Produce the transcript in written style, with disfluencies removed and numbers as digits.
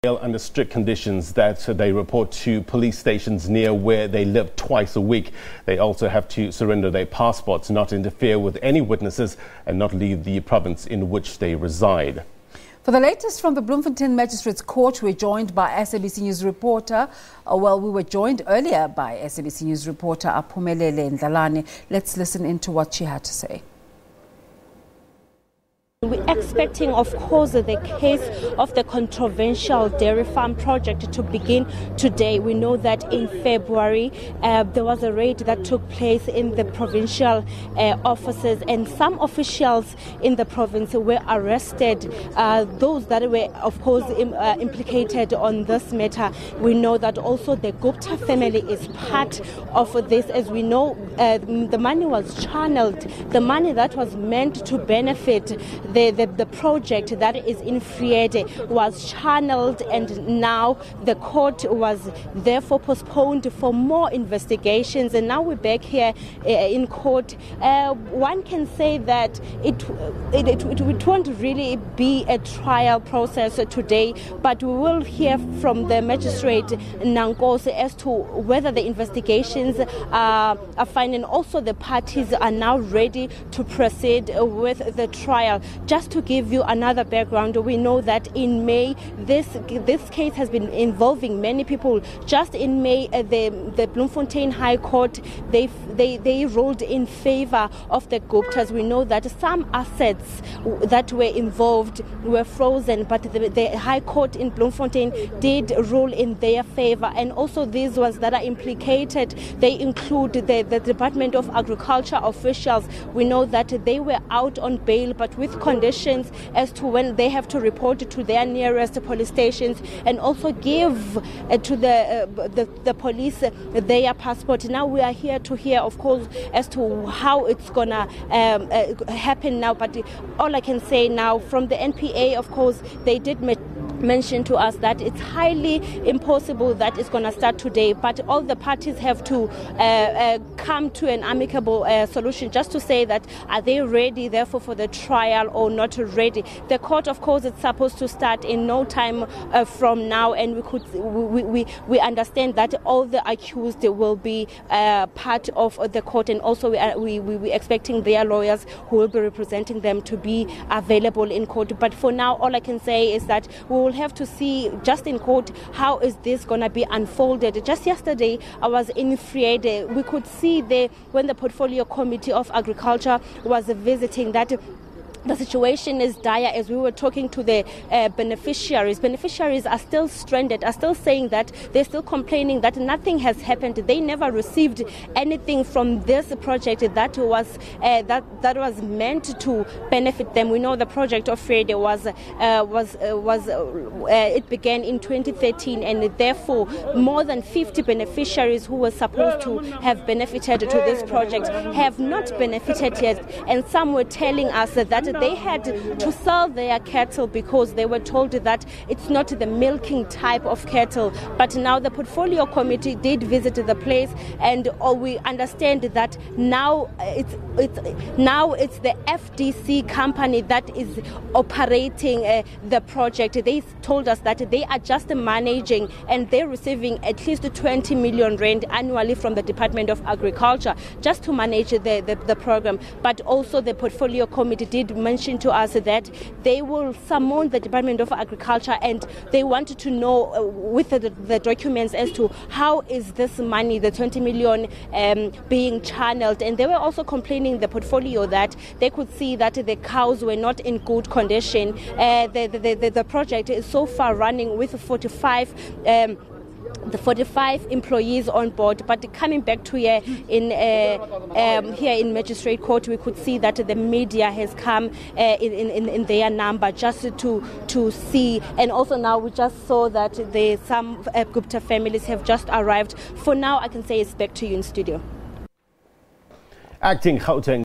under strict conditions that they report to police stations near where they live twice a week. They also have to surrender their passports, not interfere with any witnesses, and not leave the province in which they reside. For the latest from the Bloemfontein Magistrate Court, we're joined by SABC News reporter. We were joined earlier by SABC News reporter Aphumelele Ndlalane. Let's listen into what she had to say. We're expecting, of course, the case of the controversial dairy farm project to begin today. We know that in February there was a raid that took place in the provincial offices, and some officials in the province were arrested. Those that were, of course, implicated on this matter. We know that also the Gupta family is part of this. As we know, the money was channeled, the money that was meant to benefit the project that is in Friede was channeled, and now the court was therefore postponed for more investigations, and now we're back here in court. One can say that it won't really be a trial process today, but we will hear from the magistrate Nankos as to whether the investigations are fine, and also the parties are now ready to proceed with the trial. Just to give you another background, we know that in May this case has been involving many people. Just in May, the Bloemfontein High Court they ruled in favor of the Guptas. We know that some assets that were involved were frozen, but the High Court in Bloemfontein did rule in their favor. And also these ones that are implicated, they include the Department of Agriculture officials. We know that they were out on bail, but with conditions as to when they have to report to their nearest police stations, and also give to the police their passport. Now we are here to hear, of course, as to how it's gonna happen now. But all I can say now from the NPA, of course, they did mention to us that it's highly impossible that it's going to start today, but all the parties have to come to an amicable solution, just to say that are they ready therefore for the trial or not ready. The court, of course, it's supposed to start in no time from now, and we understand that all the accused will be part of the court, and also we're expecting their lawyers who will be representing them to be available in court. But for now, all I can say is that we will have to see just in court how is this going to be unfolded. Just yesterday I was in Friede. We could see there when the Portfolio Committee of Agriculture was visiting that the situation is dire. As we were talking to the beneficiaries are still stranded, are still saying that they're still complaining that nothing has happened. They never received anything from this project that was meant to benefit them. We know the project of Friede it began in 2013, and therefore more than 50 beneficiaries who were supposed to have benefited to this project have not benefited yet, and some were telling us that they had to sell their cattle because they were told that it's not the milking type of cattle. But now the Portfolio Committee did visit the place, and we understand that now it's the FDC company that is operating the project. They told us that they are just managing, and they're receiving at least 20 million rand annually from the Department of Agriculture just to manage the program. But also the Portfolio Committee did mention to us that they will summon the Department of Agriculture, and they wanted to know with the documents as to how is this money, the 20 million, being channeled. And they were also complaining, the portfolio, that they could see that the cows were not in good condition. The project is so far running with 45 employees on board. But coming back to here in Magistrate Court, we could see that the media has come in their number just to see, and also now we just saw that some Gupta families have just arrived. For now, I can say it's back to you in studio. Acting Gauteng